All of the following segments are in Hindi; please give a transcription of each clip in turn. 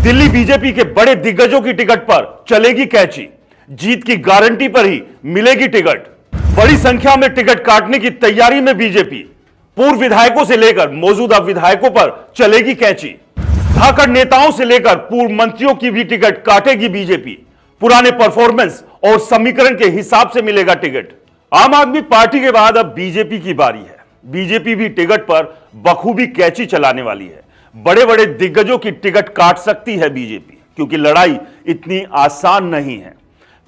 दिल्ली बीजेपी के बड़े दिग्गजों की टिकट पर चलेगी कैची, जीत की गारंटी पर ही मिलेगी टिकट। बड़ी संख्या में टिकट काटने की तैयारी में बीजेपी, पूर्व विधायकों से लेकर मौजूदा विधायकों पर चलेगी कैची। धाकड़ नेताओं से लेकर पूर्व मंत्रियों की भी टिकट काटेगी बीजेपी। पुराने परफॉर्मेंस और समीकरण के हिसाब से मिलेगा टिकट। आम आदमी पार्टी के बाद अब बीजेपी की बारी है। बीजेपी भी टिकट पर बखूबी कैची चलाने वाली है। बड़े बड़े दिग्गजों की टिकट काट सकती है बीजेपी, क्योंकि लड़ाई इतनी आसान नहीं है।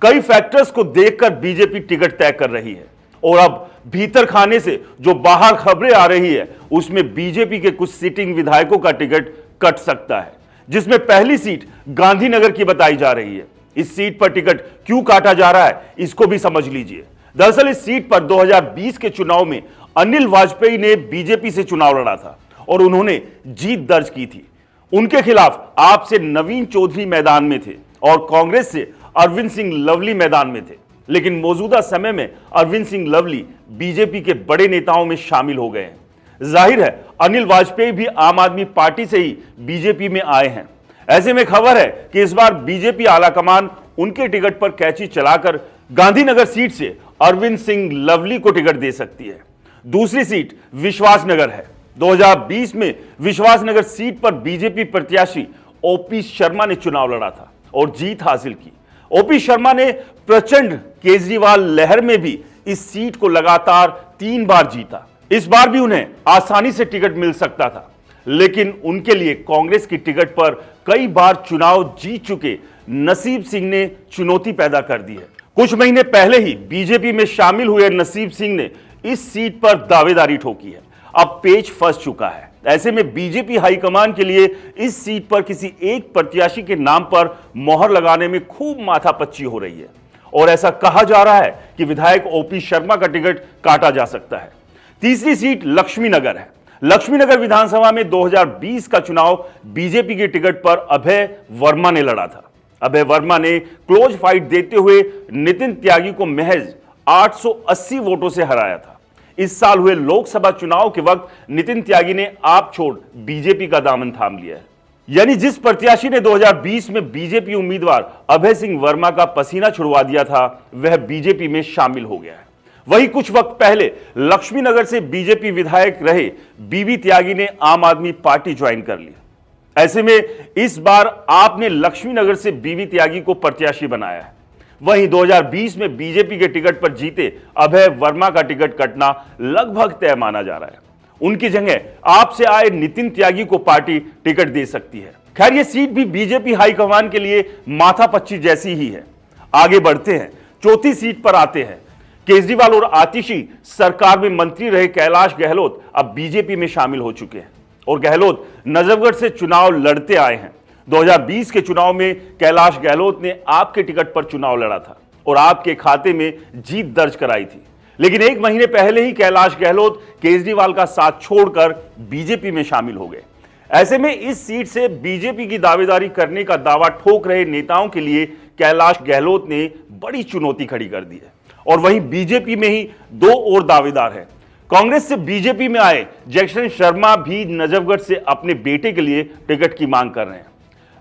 कई फैक्टर्स को देखकर बीजेपी टिकट तय कर रही है और अब भीतर खाने से जो बाहर खबरें आ रही है उसमें बीजेपी के कुछ सिटिंग विधायकों का टिकट कट सकता है, जिसमें पहली सीट गांधीनगर की बताई जा रही है। इस सीट पर टिकट क्यों काटा जा रहा है इसको भी समझ लीजिए। दरअसल इस सीट पर 2020 के चुनाव में अनिल वाजपेयी ने बीजेपी से चुनाव लड़ा था और उन्होंने जीत दर्ज की थी। उनके खिलाफ आप से नवीन चौधरी मैदान में थे और कांग्रेस से अरविंद सिंह लवली मैदान में थे। लेकिन मौजूदा समय में अरविंद सिंह लवली बीजेपी के बड़े नेताओं में शामिल हो गए हैं। जाहिर है अनिल वाजपेयी भी आम आदमी पार्टी से ही बीजेपी में आए हैं। ऐसे में खबर है कि इस बार बीजेपी आलाकमान उनके टिकट पर कैची चलाकर गांधीनगर सीट से अरविंद सिंह लवली को टिकट दे सकती है। दूसरी सीट विश्वासनगर है। 2020 में विश्वासनगर सीट पर बीजेपी प्रत्याशी ओपी शर्मा ने चुनाव लड़ा था और जीत हासिल की। ओपी शर्मा ने प्रचंड केजरीवाल लहर में भी इस सीट को लगातार 3 बार जीता। इस बार भी उन्हें आसानी से टिकट मिल सकता था, लेकिन उनके लिए कांग्रेस की टिकट पर कई बार चुनाव जीत चुके नसीब सिंह ने चुनौती पैदा कर दी है। कुछ महीने पहले ही बीजेपी में शामिल हुए नसीब सिंह ने इस सीट पर दावेदारी ठोकी है। अब पेच फंस चुका है। ऐसे में बीजेपी हाईकमान के लिए इस सीट पर किसी एक प्रत्याशी के नाम पर मोहर लगाने में खूब माथापच्ची हो रही है और ऐसा कहा जा रहा है कि विधायक ओपी शर्मा का टिकट काटा जा सकता है। तीसरी सीट लक्ष्मीनगर है। लक्ष्मीनगर विधानसभा में 2020 का चुनाव बीजेपी के टिकट पर अभय वर्मा ने लड़ा था। अभय वर्मा ने क्लोज फाइट देते हुए नितिन त्यागी को महज 880 वोटों से हराया था। इस साल हुए लोकसभा चुनाव के वक्त नितिन त्यागी ने आप छोड़ बीजेपी का दामन थाम लिया है। यानी जिस प्रत्याशी ने 2020 में बीजेपी उम्मीदवार अभय सिंह वर्मा का पसीना छुड़वा दिया था, वह बीजेपी में शामिल हो गया है। वही कुछ वक्त पहले लक्ष्मीनगर से बीजेपी विधायक रहे बीबी त्यागी ने आम आदमी पार्टी ज्वाइन कर लिया। ऐसे में इस बार आपने लक्ष्मीनगर से बीबी त्यागी को प्रत्याशी बनाया है। वहीं 2020 में बीजेपी के टिकट पर जीते अभय वर्मा का टिकट कटना लगभग तय माना जा रहा है। उनकी जगह आपसे आए नितिन त्यागी को पार्टी टिकट दे सकती है। खैर यह सीट भी बीजेपी हाईकमान के लिए माथापच्ची जैसी ही है। आगे बढ़ते हैं, चौथी सीट पर आते हैं। केजरीवाल और आतिशी सरकार में मंत्री रहे कैलाश गहलोत अब बीजेपी में शामिल हो चुके हैं और गहलोत नजफगढ़ से चुनाव लड़ते आए हैं। 2020 के चुनाव में कैलाश गहलोत ने आपके टिकट पर चुनाव लड़ा था और आपके खाते में जीत दर्ज कराई थी। लेकिन एक महीने पहले ही कैलाश गहलोत केजरीवाल का साथ छोड़कर बीजेपी में शामिल हो गए। ऐसे में इस सीट से बीजेपी की दावेदारी करने का दावा ठोक रहे नेताओं के लिए कैलाश गहलोत ने बड़ी चुनौती खड़ी कर दी है। और वहीं बीजेपी में ही 2 और दावेदार हैं। कांग्रेस से बीजेपी में आए जैक्सन शर्मा भी नजफगढ़ से अपने बेटे के लिए टिकट की मांग कर रहे हैं।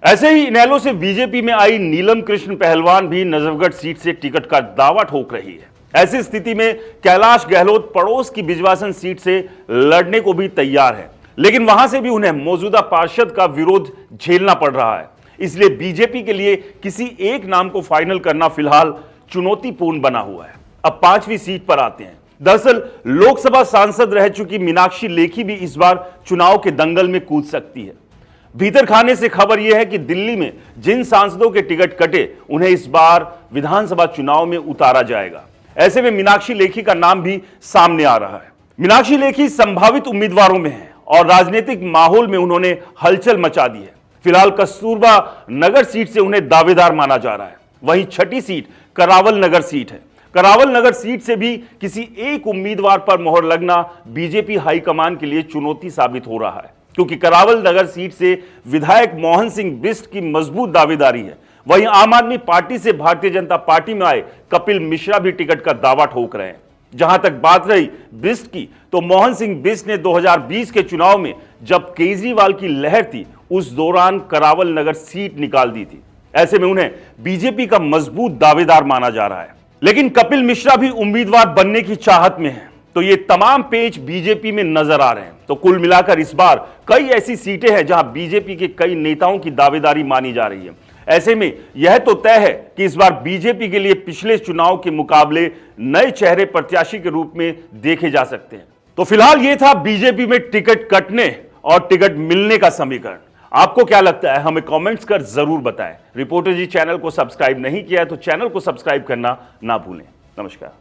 ऐसे ही इनेलो से बीजेपी में आई नीलम कृष्ण पहलवान भी नजफगढ़ सीट से टिकट का दावा ठोक रही है। ऐसी स्थिति में कैलाश गहलोत पड़ोस की बिजवासन सीट से लड़ने को भी तैयार है, लेकिन वहां से भी उन्हें मौजूदा पार्षद का विरोध झेलना पड़ रहा है। इसलिए बीजेपी के लिए किसी एक नाम को फाइनल करना फिलहाल चुनौतीपूर्ण बना हुआ है। अब 5वीं सीट पर आते हैं। दरअसल लोकसभा सांसद रह चुकी मीनाक्षी लेखी भी इस बार चुनाव के दंगल में कूद सकती है। भीतर खाने से खबर यह है कि दिल्ली में जिन सांसदों के टिकट कटे उन्हें इस बार विधानसभा चुनाव में उतारा जाएगा। ऐसे में मीनाक्षी लेखी का नाम भी सामने आ रहा है। मीनाक्षी लेखी संभावित उम्मीदवारों में है और राजनीतिक माहौल में उन्होंने हलचल मचा दी है। फिलहाल कस्तूरबा नगर सीट से उन्हें दावेदार माना जा रहा है। वहीं 6ठी सीट करावल नगर सीट है। करावल नगर सीट से भी किसी एक उम्मीदवार पर मोहर लगना बीजेपी हाईकमान के लिए चुनौती साबित हो रहा है, क्योंकि करावल नगर सीट से विधायक मोहन सिंह बिष्ट की मजबूत दावेदारी है। वहीं आम आदमी पार्टी से भारतीय जनता पार्टी में आए कपिल मिश्रा भी टिकट का दावा ठोक रहे हैं। जहां तक बात रही बिष्ट की, तो मोहन सिंह बिष्ट ने 2020 के चुनाव में जब केजरीवाल की लहर थी उस दौरान करावल नगर सीट निकाल दी थी। ऐसे में उन्हें बीजेपी का मजबूत दावेदार माना जा रहा है। लेकिन कपिल मिश्रा भी उम्मीदवार बनने की चाहत में हैं, तो ये तमाम पेच बीजेपी में नजर आ रहे हैं। तो कुल मिलाकर इस बार कई ऐसी सीटें हैं जहां बीजेपी के कई नेताओं की दावेदारी मानी जा रही है। ऐसे में यह तो तय है कि इस बार बीजेपी के लिए पिछले चुनाव के मुकाबले नए चेहरे प्रत्याशी के रूप में देखे जा सकते हैं। तो फिलहाल यह था बीजेपी में टिकट कटने और टिकट मिलने का समीकरण। आपको क्या लगता है, हमें कमेंट्स कर जरूर बताएं। रिपोर्टर जी चैनल को सब्सक्राइब नहीं किया है तो चैनल को सब्सक्राइब करना ना भूलें। नमस्कार।